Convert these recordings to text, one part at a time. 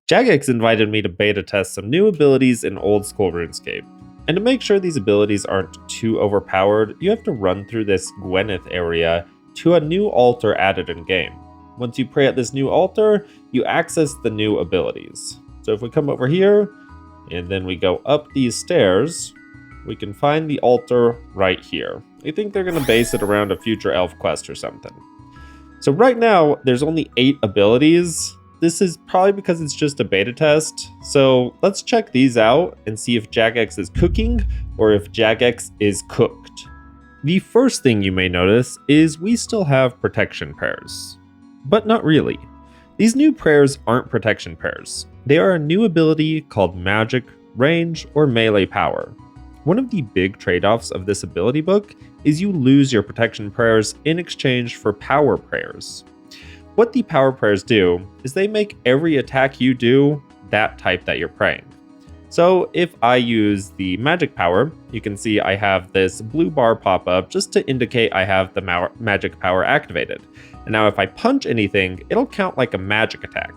Jagex invited me to beta test some new abilities in old school Runescape. And to make sure these abilities aren't too overpowered, you have to run through this Gwyneth area to a new altar added in game. Once you pray at this new altar, you access the new abilities. So if we come over here, and then we go up these stairs, we can find the altar right here. I think they're going to base it around a future elf quest or something. So right now, there's only 8 abilities. This is probably because it's just a beta test. So let's check these out and see if Jagex is cooking or if Jagex is cooked. The first thing you may notice is we still have protection prayers. But not really. These new prayers aren't protection prayers. They are a new ability called magic, range, or melee power. One of the big trade-offs of this ability book is you lose your protection prayers in exchange for power prayers. What the power prayers do is they make every attack you do that type that you're praying. So if I use the magic power, you can see I have this blue bar pop up just to indicate I have the magic power activated. And now if I punch anything, it'll count like a magic attack.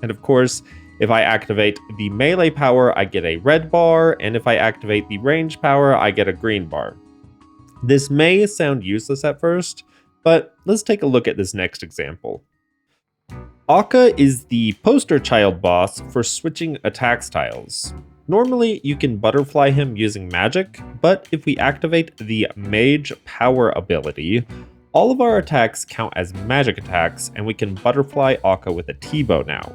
And of course, if I activate the melee power, I get a red bar, and if I activate the range power, I get a green bar. This may sound useless at first, but let's take a look at this next example. Akkha is the poster child boss for switching attack styles. Normally, you can butterfly him using magic, but if we activate the mage power ability, all of our attacks count as magic attacks, and we can butterfly Akkha with a T-bow now.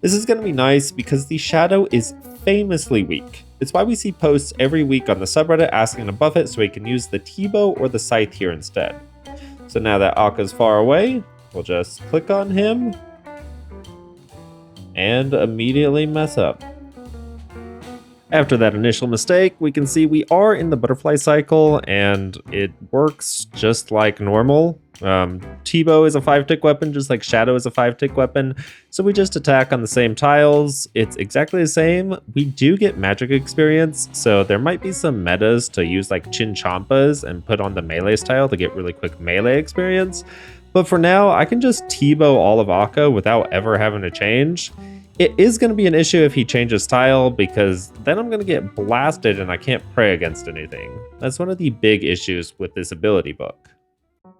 This is going to be nice because the shadow is famously weak. It's why we see posts every week on the subreddit asking to buff it so we can use the T-bow or the scythe here instead. So now that Akkha's far away, we'll just click on him and immediately mess up. After that initial mistake, we can see we are in the butterfly cycle and it works just like normal. T-bow is a 5-tick weapon, just like Shadow is a 5-tick weapon. So we just attack on the same tiles. It's exactly the same. We do get magic experience, so there might be some metas to use like Chinchampas and put on the melee style to get really quick melee experience. But for now, I can just T-bow all of Akkha without ever having to change. It is going to be an issue if he changes style, because then I'm going to get blasted and I can't pray against anything. That's one of the big issues with this ability book.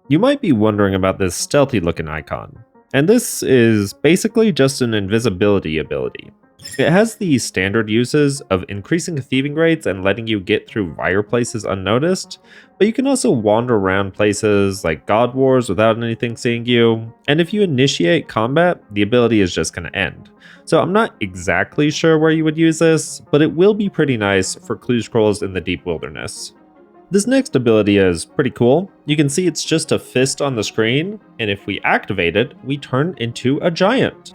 You might be wondering about this stealthy looking icon, and this is basically just an invisibility ability. It has the standard uses of increasing thieving rates and letting you get through fireplaces unnoticed, but you can also wander around places like God Wars without anything seeing you, and if you initiate combat, the ability is just going to end. So I'm not exactly sure where you would use this, but it will be pretty nice for clue scrolls in the deep wilderness. This next ability is pretty cool. You can see it's just a fist on the screen, and if we activate it, we turn into a giant.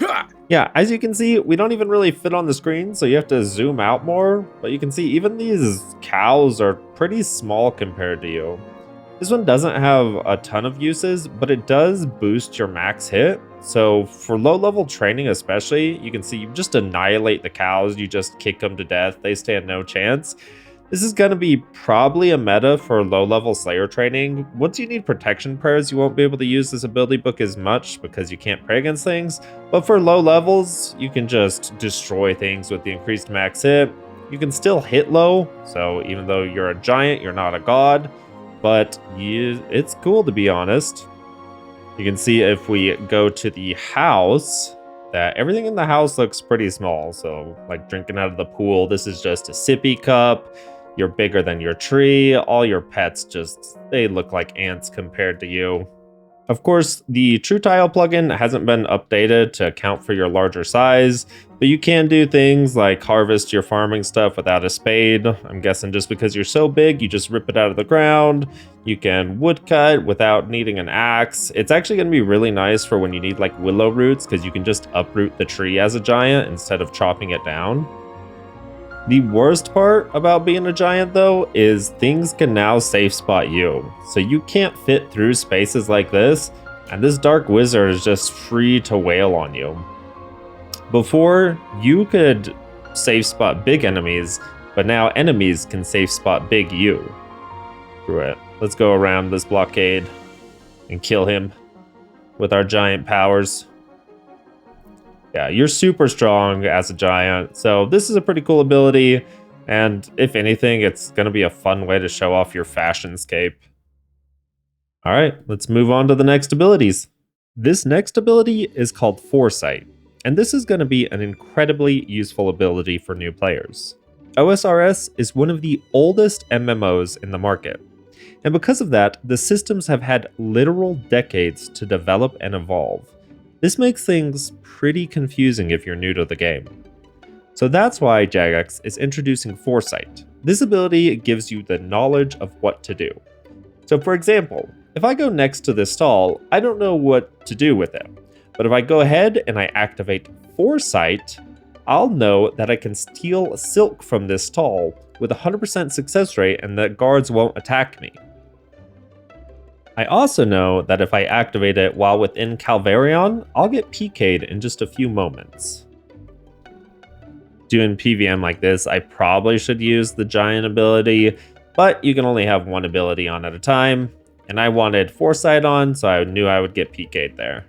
Yeah, as you can see, we don't even really fit on the screen, so you have to zoom out more, but you can see even these cows are pretty small compared to you. This one doesn't have a ton of uses, but it does boost your max hit. So for low level training especially, you can see you just annihilate the cows, you just kick them to death, they stand no chance. This is going to be probably a meta for low-level Slayer training. Once you need protection prayers, you won't be able to use this ability book as much because you can't pray against things. But for low levels, you can just destroy things with the increased max hit. You can still hit low, so even though you're a giant, you're not a god. But it's cool, to be honest. You can see if we go to the house, that everything in the house looks pretty small. So like drinking out of the pool, this is just a sippy cup. You're bigger than your tree. All your pets they look like ants compared to you. Of course, the True Tile plugin hasn't been updated to account for your larger size, but you can do things like harvest your farming stuff without a spade. I'm guessing just because you're so big, you just rip it out of the ground. You can woodcut without needing an axe. It's actually going to be really nice for when you need like willow roots, because you can just uproot the tree as a giant instead of chopping it down. The worst part about being a giant, though, is things can now safe spot you. So you can't fit through spaces like this, and this dark wizard is just free to wail on you. Before, you could safe spot big enemies, but now enemies can safe spot big you. Screw it. Let's go around this blockade and kill him with our giant powers. Yeah, you're super strong as a giant, so this is a pretty cool ability, and if anything, it's going to be a fun way to show off your fashionscape. Alright, let's move on to the next abilities. This next ability is called Foresight, and this is going to be an incredibly useful ability for new players. OSRS is one of the oldest MMOs in the market, and because of that, the systems have had literal decades to develop and evolve. This makes things pretty confusing if you're new to the game. So that's why Jagex is introducing Foresight. This ability gives you the knowledge of what to do. So for example, if I go next to this stall, I don't know what to do with it. But if I go ahead and I activate Foresight, I'll know that I can steal silk from this stall with a 100% success rate and that guards won't attack me. I also know that if I activate it while within Calvarion, I'll get PK'd in just a few moments. Doing PVM like this, I probably should use the giant ability, but you can only have one ability on at a time, and I wanted Foresight on, so I knew I would get PK'd there.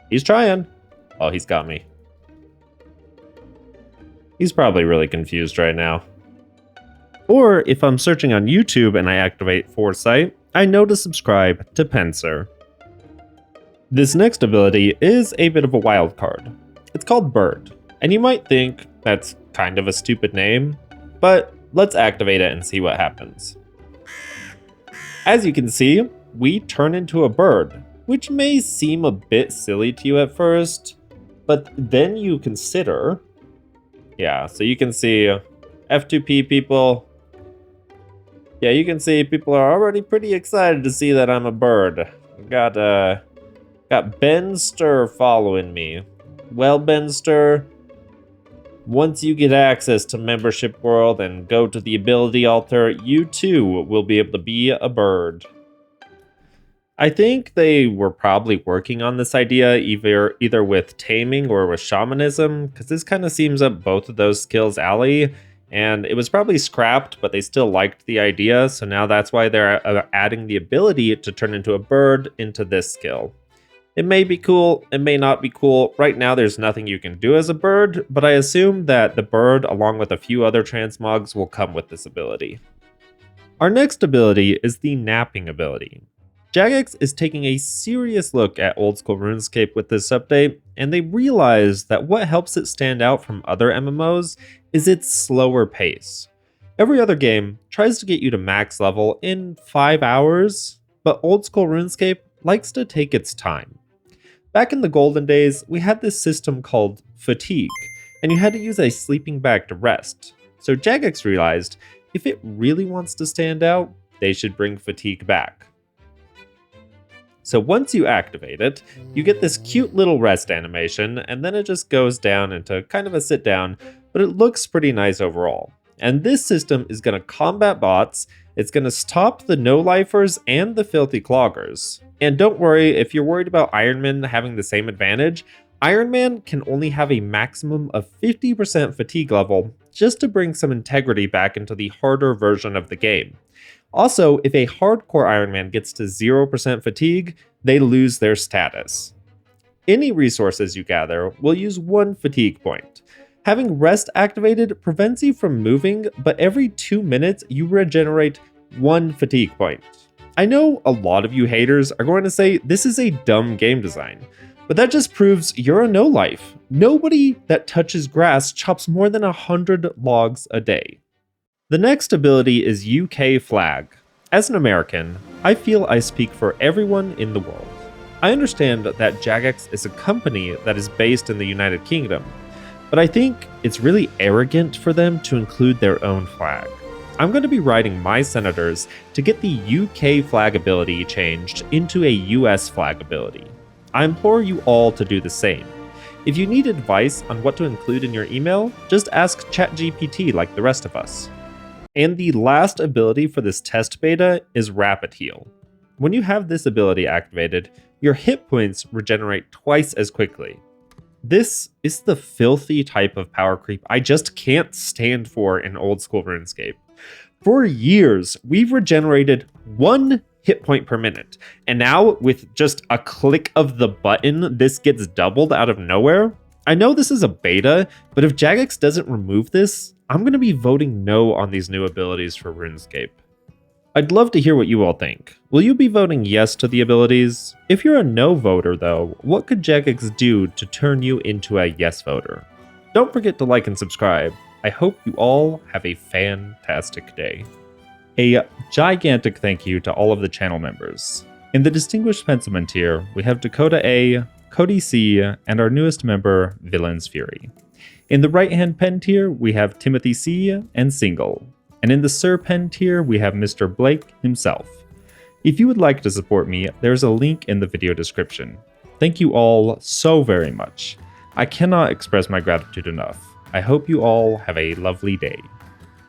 He's trying. Oh, he's got me. He's probably really confused right now. Or if I'm searching on YouTube and I activate Foresight, I know to subscribe to Pencer. This next ability is a bit of a wild card. It's called Bird, and you might think that's kind of a stupid name, but let's activate it and see what happens. As you can see, we turn into a bird, which may seem a bit silly to you at first, but then you consider, yeah, so you can see F2P people. Yeah, you can see people are already pretty excited to see that I'm a bird. Got Ben Stir following me. Well, Ben Stir, once you get access to Membership World and go to the ability altar, you too will be able to be a bird. I think they were probably working on this idea either with taming or with shamanism, because this kind of seems up both of those skills' alley. And it was probably scrapped, but they still liked the idea, so now that's why they're adding the ability to turn into a bird into this skill. It may be cool, it may not be cool. Right now there's nothing you can do as a bird, but I assume that the bird, along with a few other transmogs, will come with this ability. Our next ability is the napping ability. Jagex is taking a serious look at old school RuneScape with this update, and they realize that what helps it stand out from other MMOs is its slower pace. Every other game tries to get you to max level in 5 hours, but old school RuneScape likes to take its time. Back in the golden days, we had this system called fatigue, and you had to use a sleeping bag to rest. So Jagex realized if it really wants to stand out, they should bring fatigue back. So once you activate it, you get this cute little rest animation, and then it just goes down into kind of a sit down, but it looks pretty nice overall. And this system is going to combat bots, it's going to stop the no-lifers and the filthy cloggers. And don't worry, if you're worried about Iron Man having the same advantage, Iron Man can only have a maximum of 50% fatigue level, just to bring some integrity back into the harder version of the game. Also, if a hardcore Iron Man gets to 0% fatigue, they lose their status. Any resources you gather will use 1 fatigue point. Having rest activated prevents you from moving, but every 2 minutes you regenerate 1 fatigue point. I know a lot of you haters are going to say this is a dumb game design, but that just proves you're a no-life. Nobody that touches grass chops more than 100 logs a day. The next ability is UK Flag. As an American, I feel I speak for everyone in the world. I understand that Jagex is a company that is based in the United Kingdom, but I think it's really arrogant for them to include their own flag. I'm going to be writing my senators to get the UK flag ability changed into a US flag ability. I implore you all to do the same. If you need advice on what to include in your email, just ask ChatGPT like the rest of us. And the last ability for this test beta is Rapid Heal. When you have this ability activated, your hit points regenerate twice as quickly. This is the filthy type of power creep I just can't stand for in old school RuneScape. For years, we've regenerated 1 hit point per minute. And now, with just a click of the button, this gets doubled out of nowhere. I know this is a beta, but if Jagex doesn't remove this, I'm going to be voting no on these new abilities for RuneScape. I'd love to hear what you all think. Will you be voting yes to the abilities? If you're a no voter though, what could Jagex do to turn you into a yes voter? Don't forget to like and subscribe. I hope you all have a fantastic day. A gigantic thank you to all of the channel members. In the Distinguished Pencilman tier, we have Dakota A, Cody C, and our newest member, Villain's Fury. In the right-hand pen tier, we have Timothy C and Single. And in the Sir Pen tier, we have Mr. Blake himself. If you would like to support me, there's a link in the video description. Thank you all so very much. I cannot express my gratitude enough. I hope you all have a lovely day.